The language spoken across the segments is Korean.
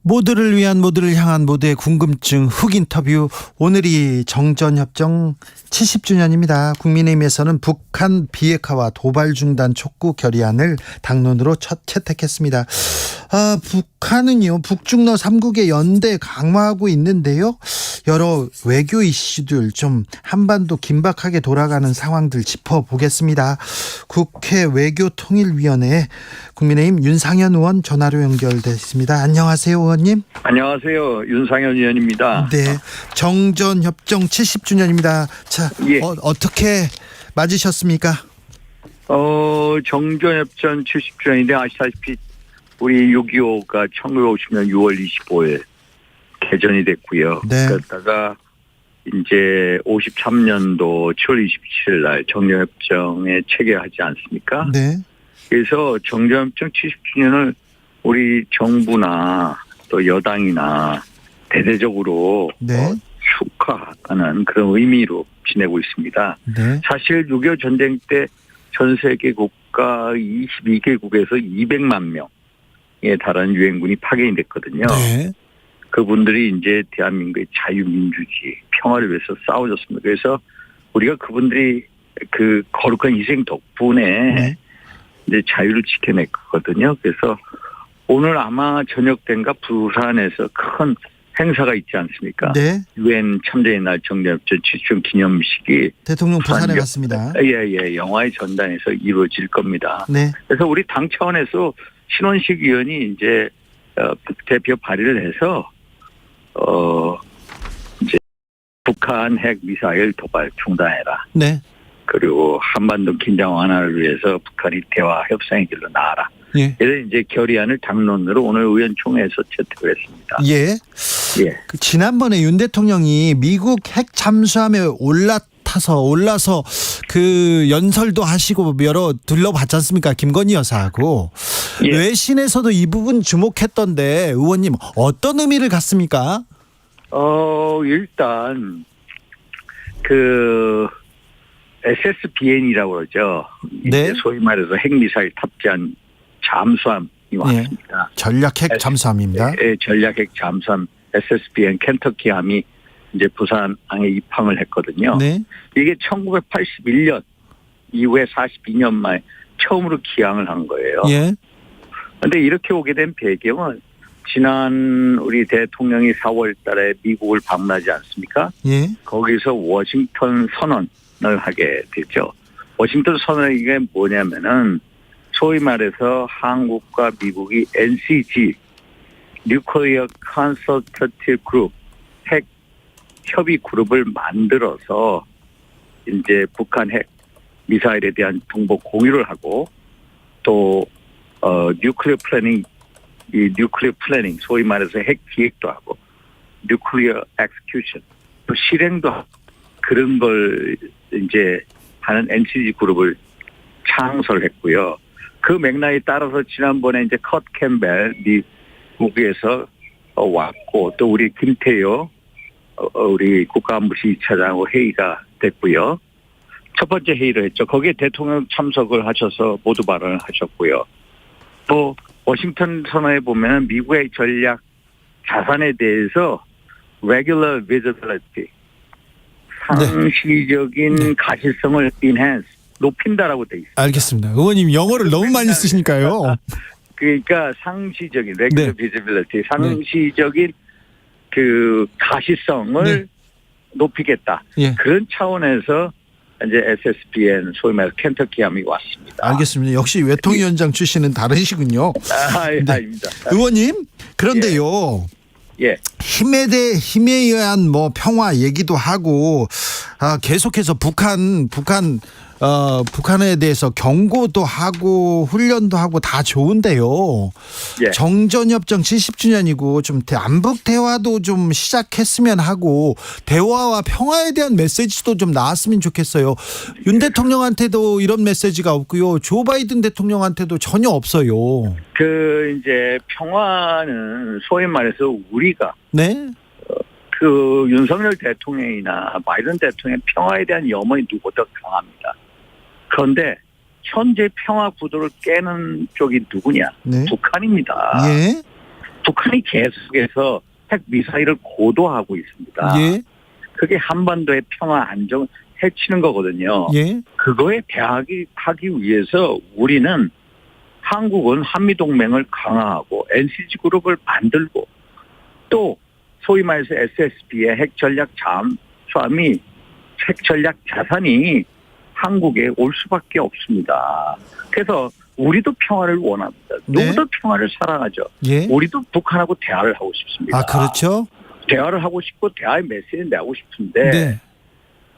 모두를 위한, 모두를 향한, 모두의 궁금증 훅 인터뷰. 오늘이 정전협정 70주년입니다. 국민의힘에서는 북한 비핵화와 도발 중단 촉구 결의안을 당론으로 채택했습니다. 북한은요, 북중러 3국의 연대 강화하고 있는데요, 여러 외교 이슈들, 좀 한반도 긴박하게 돌아가는 상황들 짚어보겠습니다. 국회 외교통일위원회 국민의힘 윤상현 의원 전화로 연결돼 있습니다. 안녕하세요, 의원님. 안녕하세요, 윤상현 의원입니다. 네, 정전협정 70주년입니다. 자, 예. 어떻게 맞으셨습니까? 정전협정 70주년인데 아시다시피 우리 6.25가 1950년 6월 25일 개전이 됐고요. 네. 그러다가 이제 53년도 7월 27일 날 정전협정에 체결하지 않습니까? 네. 그래서 정전협정 70주년을 우리 정부나 또 여당이나 대대적으로 네. 축하하는 그런 의미로 지내고 있습니다. 네. 사실 6.25 전쟁 때 전 세계 국가 22개국에서 200만 명에 달하는 유엔군이 파견이 됐거든요. 네. 그분들이 이제 대한민국의 자유민주주의, 평화를 위해서 싸워줬습니다. 그래서 우리가 그분들이 그 거룩한 희생 덕분에 네. 이제 자유를 지켜냈거든요. 그래서 오늘 아마 저녁 된가 부산에서 큰 행사가 있지 않습니까? 네. 유엔 참전의 날 정전협정 70주년 기념식이 대통령 부산에 갔습니다. 예, 영화의 전단에서 이루어질 겁니다. 네. 그래서 우리 당 차원에서 신원식 의원이 이제 대표 발의를 해서 이제 북한 핵 미사일 도발 중단해라. 네. 그리고 한반도 긴장 완화를 위해서 북한이 대화 협상의 길로 나아라. 예. 그래서 이제 결의안을 당론으로 오늘 의원총회에서 채택을 했습니다. 예. 예. 지난번에 윤 대통령이 미국 핵 잠수함에 올라서 그 연설도 하시고 여러 둘러봤지 않습니까? 김건희 여사하고. 예. 외신에서도 이 부분 주목했던데 의원님 어떤 의미를 갖습니까? 일단 그 SSBN이라고 그러죠. 네. 이제 소위 말해서 핵미사일 탑재한 잠수함이 왔습니다. 전략 핵 잠수함입니다. 전략 핵 잠수함 SSBN 켄터키함이 이제 부산항에 입항을 했거든요. 네. 이게 1981년 이후에 42년 만에 처음으로 기항을 한 거예요. 예. 그런데 이렇게 오게 된 배경은 지난 우리 대통령이 4월 달에 미국을 방문하지 않습니까? 예. 거기서 워싱턴 선언을 하게 되죠. 워싱턴 선언이 이게 뭐냐면은 소위 말해서 한국과 미국이 NCG Nuclear Consultative Group 핵 협의 그룹을 만들어서 이제 북한 핵 미사일에 대한 정보 공유를 하고 또 뉴클리어 플래닝 소위 말해서 핵 기획도 하고 뉴클리어 엑스큐션 또 실행도 하고 그런 걸 이제 하는 NCG 그룹을 창설했고요. 그 맥락에 따라서 지난번에 이제 컷 캠벨 미국에서 왔고 또 우리 김태효 우리 국가안보실 2차장하고 회의가 됐고요. 첫 번째 회의를 했죠. 거기에 대통령 참석을 하셔서 모두 발언을 하셨고요. 또 워싱턴 선언에 보면 미국의 전략 자산에 대해서 regular visibility 상시적인 가시성을 enhance 높인다라고 돼 있습니다. 알겠습니다. 의원님 영어를 너무 많이 쓰시니까요. 그러니까 상시적인 regular visibility 상시적인 그 가시성을 높이겠다. 예. 그런 차원에서 이제 SSBN 소위 말해서 켄터키함이 왔습니다. 알겠습니다. 역시 외통위원장 출신은 다르시군요. 아닙니다. 의원님, 그런데요. 예. 힘에 의한 뭐 평화 얘기도 하고 계속해서 북한에 대해서 경고도 하고 훈련도 하고 다 좋은데요. 예. 정전협정 70주년이고 좀 남북 대화도 좀 시작했으면 하고 대화와 평화에 대한 메시지도 좀 나왔으면 좋겠어요. 윤 대통령한테도 이런 메시지가 없고요. 조 바이든 대통령한테도 전혀 없어요. 그 이제 평화는 소위 말해서 우리가 네. 그 윤석열 대통령이나 바이든 대통령의 평화에 대한 염원이 누구보다 강합니다. 그런데 현재 평화 구도를 깨는 쪽이 누구냐? 네. 북한입니다. 예. 북한이 계속해서 핵 미사일을 고도화하고 있습니다. 예. 그게 한반도의 평화 안정을 해치는 거거든요. 예. 그거에 대항하기 위해서 우리는 한국은 한미동맹을 강화하고 NCG그룹을 만들고 또 소위 말해서 SSB의 핵전략 잠수함이 핵전략 자산이 한국에 올 수밖에 없습니다. 그래서 우리도 평화를 원합니다. 네. 누구도 평화를 사랑하죠. 예. 우리도 북한하고 대화를 하고 싶습니다. 아, 그렇죠. 대화를 하고 싶고 대화의 메시지를 내고 싶은데 네.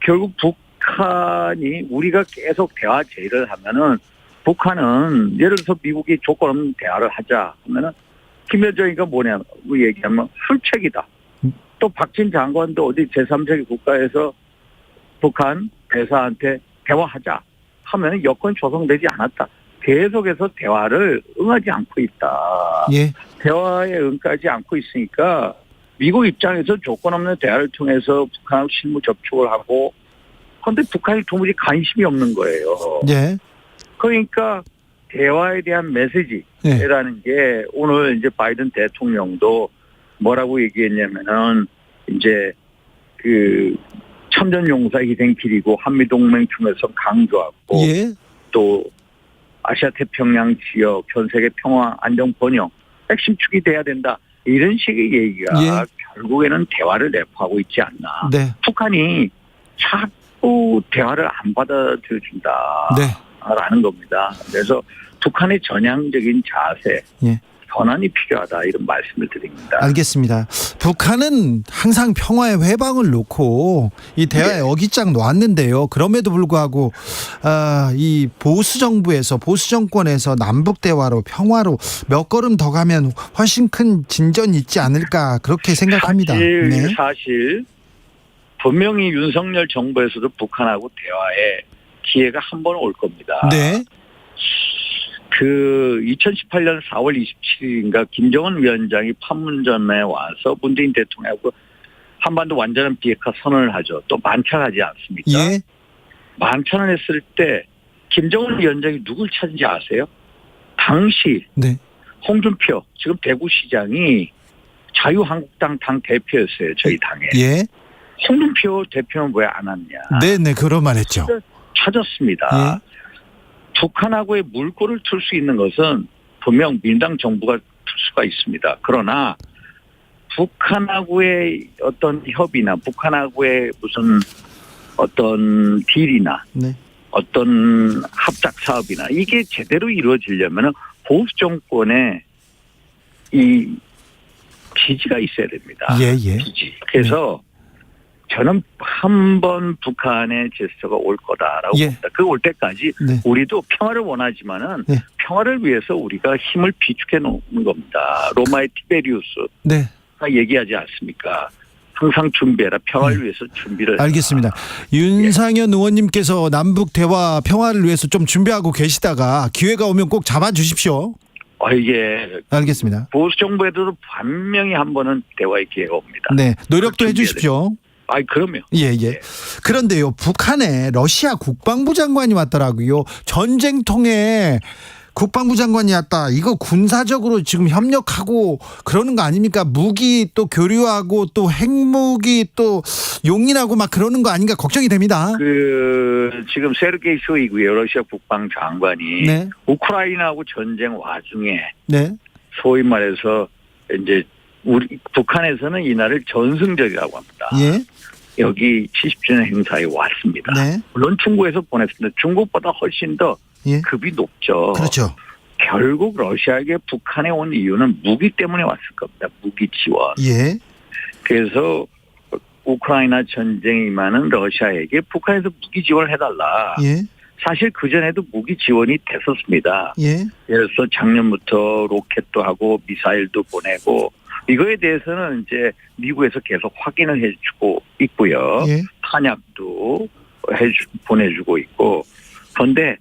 결국 북한이 우리가 계속 대화 제의를 하면은 북한은 예를 들어서 미국이 조건 없는 대화를 하자 하면은 김여정이가 뭐냐고 얘기하면 술책이다. 또 박진 장관도 어디 제3세계 국가에서 북한 대사한테 대화하자 하면 여건 조성되지 않았다. 계속해서 대화를 응하지 않고 있다. 예. 대화에 응하지 않고 있으니까 미국 입장에서 조건 없는 대화를 통해서 북한하고 실무 접촉을 하고 그런데 북한이 도무지 관심이 없는 거예요. 예. 그러니까 대화에 대한 메시지라는 게 오늘 이제 바이든 대통령도 뭐라고 얘기했냐면은 이제 그 참전용사 희생길이고 한미동맹 중에서 강조하고 예. 또 아시아 태평양 지역 전 세계 평화 안정 번영 핵심 축이 돼야 된다. 이런 식의 얘기가 예. 결국에는 대화를 내포하고 있지 않나. 네. 북한이 자꾸 대화를 안 받아들여준다. 네. 라는 겁니다. 그래서 북한의 전향적인 자세, 예. 전환이 필요하다 이런 말씀을 드립니다. 알겠습니다. 북한은 항상 평화의 회방을 놓고 이 대화에 어깃장 놓았는데요. 그럼에도 불구하고 이 보수 정부에서 보수 정권에서 남북 대화로 평화로 몇 걸음 더 가면 훨씬 큰 진전이 있지 않을까 그렇게 생각합니다. 사실 분명히 윤석열 정부에서도 북한하고 대화에 기회가 한 번 올 겁니다. 네. 그 2018년 4월 27일인가 김정은 위원장이 판문점에 와서 문재인 대통령하고 한반도 완전한 비핵화 선언을 하죠. 또 만찬하지 않습니까? 예. 만찬을 했을 때 김정은 위원장이 누굴 찾은지 아세요? 당시 네. 홍준표 지금 대구시장이 자유한국당 당 대표였어요. 저희 당에. 예. 홍준표 대표는 왜 안 왔냐. 네네 그런 말 했죠. 찾았습니다. 예. 북한하고의 물꼬를 틀 수 있는 것은 분명 민당 정부가 틀 수가 있습니다. 그러나 북한하고의 어떤 협의나 북한하고의 무슨 어떤 딜이나 네. 어떤 합작 사업이나 이게 제대로 이루어지려면 보수 정권의 이 지지가 있어야 됩니다. 예. 지지. 그래서 저는 한 번 북한의 제스처가 올 거다라고 봅니다. 그 올 때까지 우리도 평화를 원하지만은 평화를 위해서 우리가 힘을 비축해 놓는 겁니다. 로마의 티베리우스가 얘기하지 않습니까? 항상 준비해라. 평화를 위해서 준비를. 알겠습니다. 윤상현 의원님께서 남북 대화 평화를 위해서 좀 준비하고 계시다가 기회가 오면 꼭 잡아주십시오. 이게 알겠습니다. 보수 정부에도 분명히 한 번은 대화의 기회가 옵니다. 네, 노력도 해주십시오. 그럼요. 예. 그런데요, 북한에 러시아 국방부 장관이 왔더라고요. 전쟁통에 국방부 장관이 왔다. 이거 군사적으로 지금 협력하고 그러는 거 아닙니까? 무기 또 교류하고 또 핵무기 또 용인하고 막 그러는 거 아닌가 걱정이 됩니다. 지금 세르게이 쇼이구요 러시아 국방 장관이 우크라이나하고 전쟁 와중에 소위 말해서 이제 우리 북한에서는 이날을 전승절이라고 합니다. 여기 70주년 행사에 왔습니다. 물론 중국에서 보냈습니다. 중국보다 훨씬 더 급이 높죠. 그렇죠. 결국 러시아에게 북한에 온 이유는 무기 때문에 왔을 겁니다. 무기 지원. 그래서 우크라이나 전쟁이 임하는 러시아에게 북한에서 무기 지원을 해달라. 사실 그전에도 무기 지원이 됐었습니다. 예를 들어서 작년부터 로켓도 하고 미사일도 보내고 이거에 대해서는 이제 미국에서 계속 확인을 해주고 있고요. 탄약도 보내주고 있고. 그런데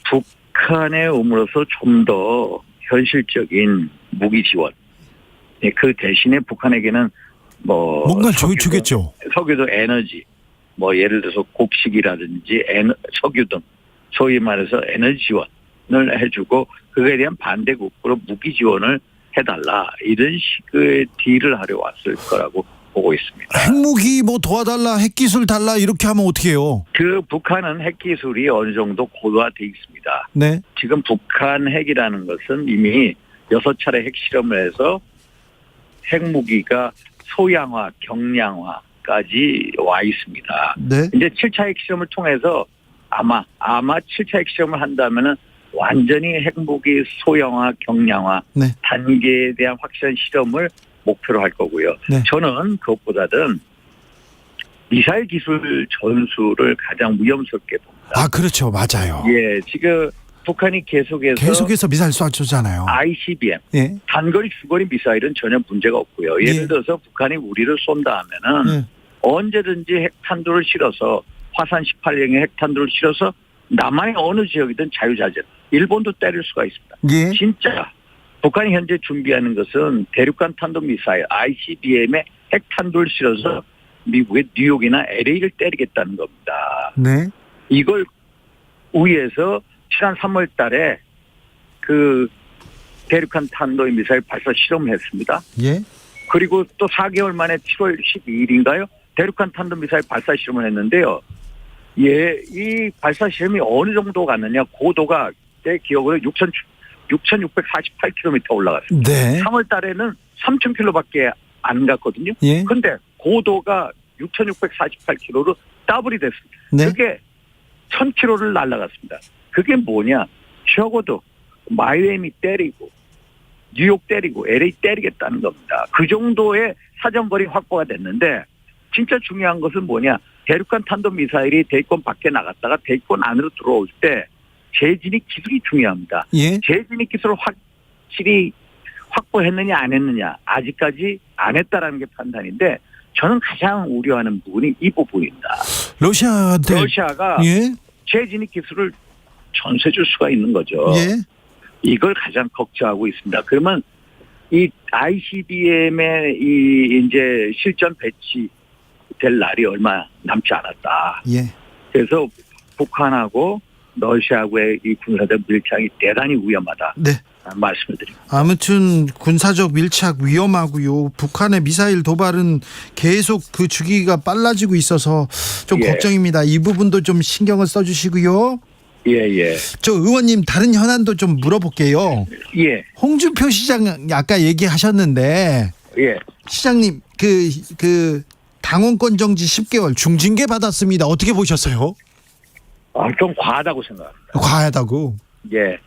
북한에 오므로서 좀 더 현실적인 무기 지원. 그 대신에 북한에게는 뭔가 주겠죠. 석유도 에너지, 예를 들어서 곡식이라든지 석유 등 소위 말해서 에너지 지원을 해주고 그거에 대한 반대국으로 무기 지원을 해달라 이런 식의 딜을 하려 왔을 거라고 보고 있습니다. 핵무기 뭐 도와달라, 핵기술 달라 이렇게 하면 어떻게 해요? 그 북한은 핵기술이 어느 정도 고도화돼 있습니다. 네. 지금 북한 핵이라는 것은 이미 6차례 핵실험을 해서 핵무기가 소양화, 경량화까지 와 있습니다. 네. 이제 7차 핵실험을 통해서 아마 7차 핵실험을 한다면은 완전히 핵무기 소형화, 경량화 네. 단계에 대한 확실한 실험을 목표로 할 거고요. 네. 저는 그것보다는 미사일 기술 전술을 가장 위험스럽게 봅니다. 아, 그렇죠. 맞아요. 예, 지금 북한이 계속해서 미사일 쏴주잖아요. ICBM, 예. 단거리, 중거리 미사일은 전혀 문제가 없고요. 예를 예. 들어서 북한이 우리를 쏜다 하면은 예. 언제든지 핵탄두를 실어서 화산 18형의 핵탄두를 실어서 남한의 어느 지역이든 자유자재, 일본도 때릴 수가 있습니다. 예. 진짜 북한이 현재 준비하는 것은 대륙간 탄도미사일 ICBM에 핵탄두를 실어서 미국의 뉴욕이나 LA를 때리겠다는 겁니다. 네. 이걸 위해서 지난 3월 달에 그 대륙간 탄도미사일 발사 실험을 했습니다. 예. 그리고 또 4개월 만에 7월 12일인가요? 대륙간 탄도미사일 발사 실험을 했는데요. 예, 이 발사 실험이 어느 정도 갔느냐? 고도가 제 기억으로 6,648km 올라갔습니다. 네. 3월 달에는 3,000km밖에 안 갔거든요. 예. 근데 고도가 6,648km로 더블이 됐습니다. 네. 그게 1,000km를 날아갔습니다. 그게 뭐냐? 적어도 마이애미 때리고 뉴욕 때리고 LA 때리겠다는 겁니다. 그 정도의 사정거리 확보가 됐는데 진짜 중요한 것은 뭐냐? 대륙간 탄도미사일이 대기권 밖에 나갔다가 대기권 안으로 들어올 때 재진입 기술이 중요합니다. 예. 재진입 기술을 확실히 확보했느냐 안 했느냐 아직까지 안 했다라는 게 판단인데 저는 가장 우려하는 부분이 이 부분입니다. 러시아가 예. 재진입 기술을 전수해 줄 수가 있는 거죠. 예. 이걸 가장 걱정하고 있습니다. 그러면 이 ICBM의 이 이제 실전 배치될 날이 얼마 남지 않았다. 예. 그래서 북한하고 러시아하고의 이 군사적 밀착이 대단히 위험하다. 네. 말씀을 드립니다. 아무튼 군사적 밀착 위험하고요. 북한의 미사일 도발은 계속 그 주기가 빨라지고 있어서 좀 예. 걱정입니다. 이 부분도 좀 신경을 써주시고요. 예. 저 의원님 다른 현안도 좀 물어볼게요. 예. 홍준표 시장 아까 얘기하셨는데 예. 시장님 그 당원권 정지 10개월 중징계 받았습니다. 어떻게 보셨어요? 좀 과하다고 생각합니다. 과하다고. 예.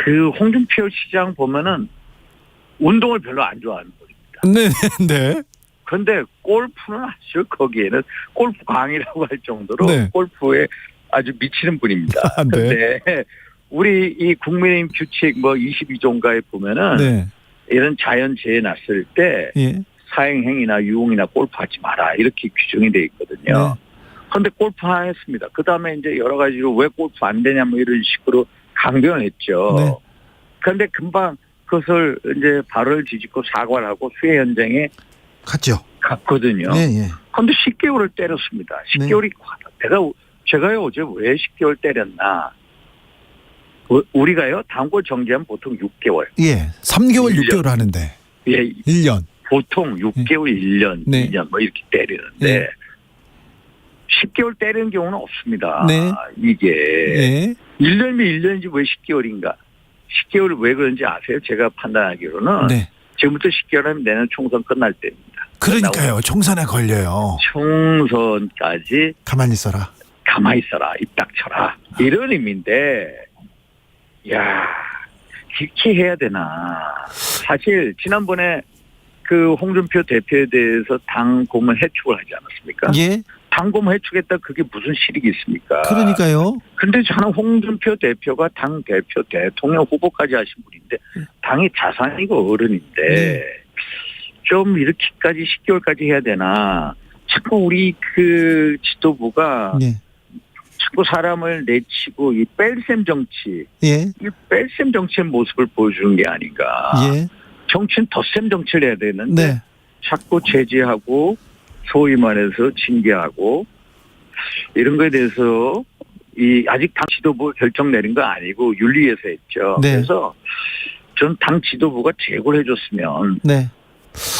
그 홍준표 시장 보면은 운동을 별로 안 좋아하는 분입니다. 네. 그런데 골프는 아주 거기에는 골프 광이라고 할 정도로 네. 골프에 아주 미치는 분입니다. 네. 그런데 우리 이 국민의힘 규칙 뭐 22조인가에 보면은 네. 이런 자연재해 났을 때 예. 사행행위나 유흥이나 골프하지 마라 이렇게 규정이 돼 있거든요. 네. 그런데 골프했습니다. 그 다음에 이제 여러 가지로 왜 골프 안 되냐 뭐 이런 식으로 강변을 했죠. 네. 그런데 금방 그것을 이제 발을 뒤집고 사과를 하고 수해 현장에 갔죠. 갔거든요. 네. 예. 그런데 10개월을 때렸습니다. 10개월이 과다. 제가요 어제 왜 10개월 때렸나? 우리가요 단골 정지하면 보통 6개월. 예. 3개월 1년. 6개월 하는데. 예. 1년. 보통 6개월, 1년, 네. 2년 뭐 이렇게 때리는데 네. 10개월 때리는 경우는 없습니다. 네. 이게 예. 1년이면 1년이지 왜 10개월인가? 10개월 왜 그런지 아세요? 제가 판단하기로는 네. 지금부터 10개월 하면 내년 총선 끝날 때입니다. 그러니까요. 총선에 걸려요. 총선까지 가만히 있어라. 가만히 있어라. 입 닥쳐라. 이런 의미인데 야 이렇게 해야 되나. 사실 지난번에 그 홍준표 대표에 대해서 당 고문 해축을 하지 않았습니까? 예. 당 고문 해축했다 그게 무슨 실익이 있습니까? 그러니까요. 근데 저는 홍준표 대표가 당 대표 대통령 후보까지 하신 분인데 당의 자산이고 어른인데 네. 좀 이렇게까지 10개월까지 해야 되나. 자꾸 우리 그 지도부가 예. 자꾸 사람을 내치고 이 뺄셈 정치, 예. 이 뺄셈 정치의 모습을 보여주는 게 아닌가. 예. 정치는 덧셈 정치를 해야 되는데 네. 자꾸 제재하고 소위 말해서 징계하고 이런 거에 대해서 이 아직 당 지도부 결정 내린 거 아니고 윤리위에서 했죠. 네. 그래서 전 당 지도부가 제고를 해줬으면 네.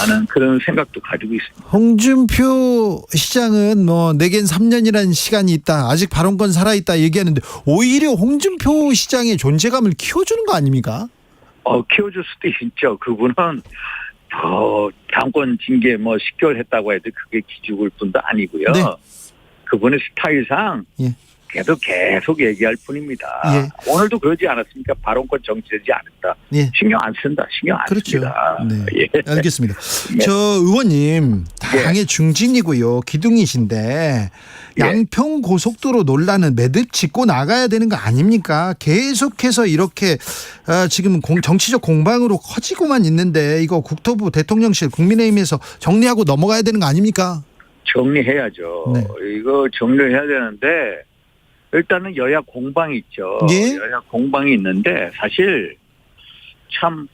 하는 그런 생각도 가지고 있습니다. 홍준표 시장은 뭐 내겐 3년이라는 시간이 있다. 아직 발언권 살아있다 얘기하는데 오히려 홍준표 시장의 존재감을 키워주는 거 아닙니까? 키워줄 수도 있죠. 그분은 당권 징계 10개월 했다고 해도 그게 기죽을 뿐도 아니고요. 네. 그분의 스타일상 예. 계속 얘기할 뿐입니다. 예. 오늘도 그러지 않았습니까? 발언권 정지되지 않았다. 예. 신경 안 쓴다. 신경 안 그렇죠. 씁니다. 네. 예. 알겠습니다. 네. 저 의원님 당의 중진이고요. 기둥이신데 예. 양평 고속도로 논란은 매듭 짓고 나가야 되는 거 아닙니까? 계속해서 이렇게 지금 정치적 공방으로 커지고만 있는데 이거 국토부 대통령실 국민의힘에서 정리하고 넘어가야 되는 거 아닙니까? 정리해야죠. 네. 이거 정리해야 되는데 일단은 여야 공방이 있죠. 예? 여야 공방이 있는데 사실 참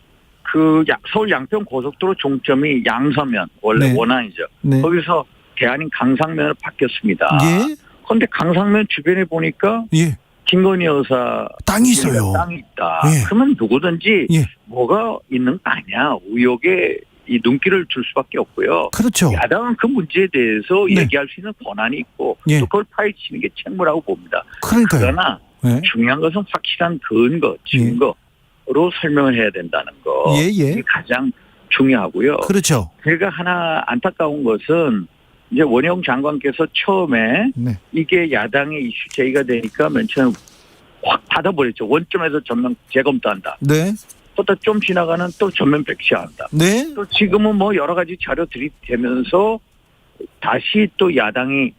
서울 양평 고속도로 종점이 양서면 원래 네. 원안이죠. 네. 거기서 대안인 강상면으로 바뀌었습니다. 예? 그런데 강상면 주변에 보니까 예. 김건희 여사 땅이 있어요. 땅이 있다. 예. 그러면 누구든지 예. 뭐가 있는 거 아니야. 의혹에 이 눈길을 줄 수밖에 없고요. 그렇죠. 야당은 그 문제에 대해서 네. 얘기할 수 있는 권한이 있고 예. 또 그걸 파헤치는 게 책무라고 봅니다. 그러니까요. 그러나 네. 중요한 것은 확실한 근거, 증거로 설명을 해야 된다는 거. 예, 예. 이게 가장 중요하고요. 그렇죠. 제가 하나 안타까운 것은 이제 원영 장관께서 처음에 네. 이게 야당의 이슈 제기가 되니까 맨 처음 확 닫아버렸죠. 원점에서 전면 재검토한다. 네. 또 좀 지나가는 또 전면 백지화한다. 네. 또 지금은 여러 가지 자료 들이대면서 다시 또 야당이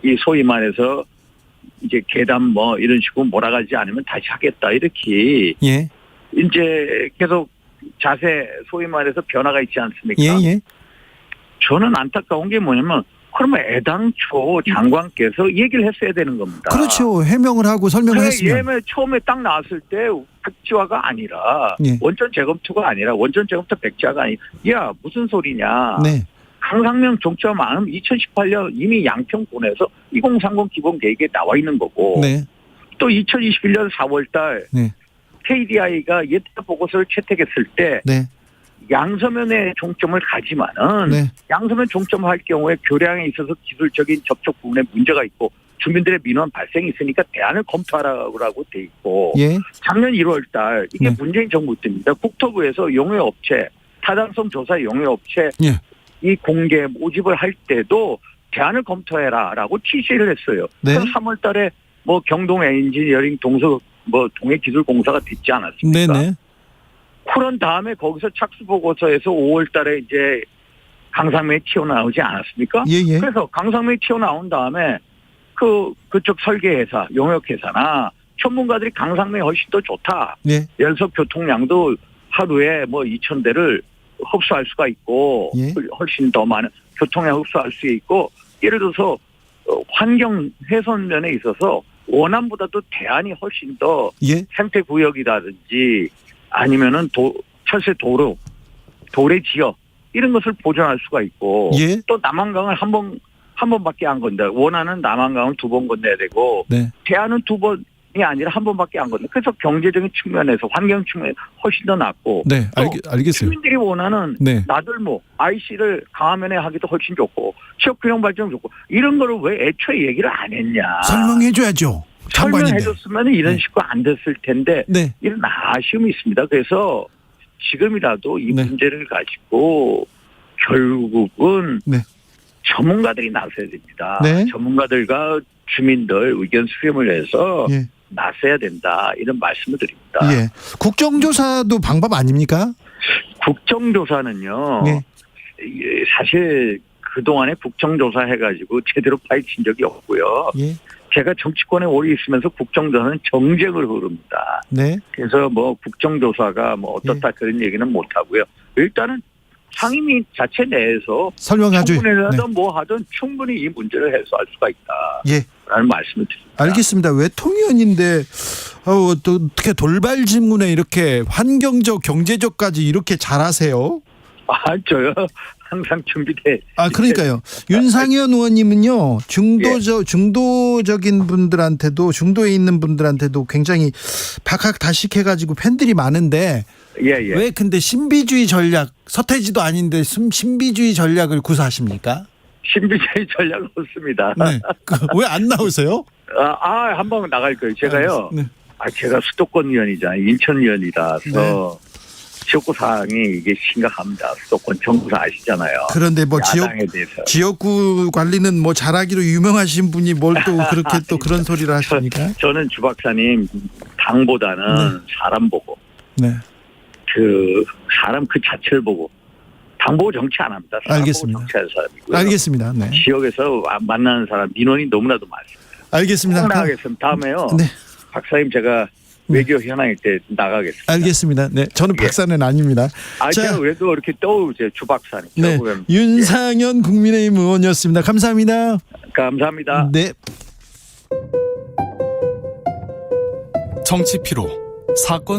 이 소위 말해서 이제 계담 이런 식으로 몰아가지 않으면 다시 하겠다 이렇게 예. 이제 계속 자세 소위 말해서 변화가 있지 않습니까? 예, 예. 저는 안타까운 게 뭐냐면 그러면 애당초 장관께서 얘기를 했어야 되는 겁니다. 그렇죠. 해명을 하고 설명을 했으면. 예매 처음에 딱 나왔을 때 백지화가 아니라 예. 원전 재검토가 아니라 원전 재검토 백지화가 아니라 야 무슨 소리냐. 네. 강상면 종점 안 하면 2018년 이미 양평군에서 2030 기본 계획에 나와 있는 거고 네. 또 2021년 4월달 네. KDI가 예타 보고서를 채택했을 때 네. 양서면에 종점을 가지만은 네. 양서면 종점을 할 경우에 교량에 있어서 기술적인 접촉 부분에 문제가 있고 주민들의 민원 발생이 있으니까 대안을 검토하라고 돼 있고 예. 작년 1월 달 이게 네. 문재인 정부 때입니다. 국토부에서 용해업체 타당성 조사 용해업체 예. 이 공개 모집을 할 때도 대안을 검토해라라고 지시를 했어요. 네. 그럼 3월 달에 경동 엔지니어링 동해기술공사가 됐지 않았습니까? 네네. 그런 다음에 거기서 착수 보고서에서 5월 달에 이제 강상면이 튀어나오지 않았습니까? 예예. 그래서 강상면이 튀어나온 다음에 그쪽 설계회사, 용역회사나 전문가들이 강상면이 훨씬 더 좋다. 예. 연속 교통량도 하루에 2,000대를 흡수할 수가 있고 예. 훨씬 더 많은 교통량 흡수할 수 있고 예를 들어서 환경 훼손 면에 있어서 원안보다도 대안이 훨씬 더 예. 생태구역이라든지 아니면은 철새 도래 지역 이런 것을 보존할 수가 있고 예. 또 남한강을 한 번밖에 안 건다. 원안은 남한강을 2번 건너야 되고 네. 대안은 2번이 아니라 한 번밖에 안 건너. 그래서 경제적인 측면에서 환경 측면에 훨씬 더 낫고 네. 알겠어요. 시민들이 원하는 네. 나들목 IC를 강화면에 하기도 훨씬 좋고 지역균형 발전 좋고 이런 거를 왜 애초에 얘기를 안 했냐. 설명해줘야죠. 장관인데. 설명해줬으면 이런 네. 식으로 안 됐을 텐데 네. 이런 아쉬움이 있습니다. 그래서 지금이라도 이 네. 문제를 가지고 결국은 네. 전문가들이 나서야 됩니다. 네. 전문가들과 주민들 의견 수렴을 해서 예. 나서야 된다. 이런 말씀을 드립니다. 예. 국정조사도 방법 아닙니까? 국정조사는요. 네. 사실 그동안에 국정조사 해가지고 제대로 파헤친 적이 없고요. 예. 제가 정치권에 오래 있으면서 국정조사는 정쟁을 흐릅니다. 네. 그래서 국정조사가 어떻다 그런 얘기는 못하고요. 일단은 상임위 자체 내에서 설명하죠. 청문회라든 하든 충분히 이 문제를 해소할 수가 있다. 예. 라는 말씀을 드립니다. 알겠습니다. 외통위원인데 또 어떻게 돌발 질문에 이렇게 환경적, 경제적까지 이렇게 잘하세요? 저요? 항상 준비돼. 그러니까요. 윤상현 의원님은요, 중도적인 분들한테도, 중도에 있는 분들한테도 굉장히 박학다식해가지고 팬들이 많은데, 왜 근데 신비주의 전략, 서태지도 아닌데 신비주의 전략을 구사하십니까? 신비주의 전략은 없습니다. 네. 왜 안 나오세요? 한번 나갈 거예요. 제가요. 네. 제가 수도권 의원이잖아요. 인천 의원이라서 지역구 사항이 이게 심각합니다. 수도권 정부사 아시잖아요. 그런데 뭐 야당에 대해서. 지역구 관리는 뭐 잘하기로 유명하신 분이 뭘 또 그렇게 또 그런 소리를 하십니까? 저는 주 박사님 당보다는 사람 보고 사람 그 자체를 보고 당 보고 정치 안 합니다. 사람 알겠습니다. 보고 정치하는 사람이고요. 알겠습니다. 네. 지역에서 만나는 사람 민원이 너무나도 많습니다. 알겠습니다. 나가겠습니다. 다음에요. 네. 박사님 제가 외교 현황일 때 나가겠습니다. 알겠습니다. 네, 저는 박사는 아닙니다. 제가 그래도 이렇게 또 이제 주 박사님. 네, 윤상현 국민의힘 의원이었습니다. 감사합니다. 감사합니다. 네. 정치 피로, 사건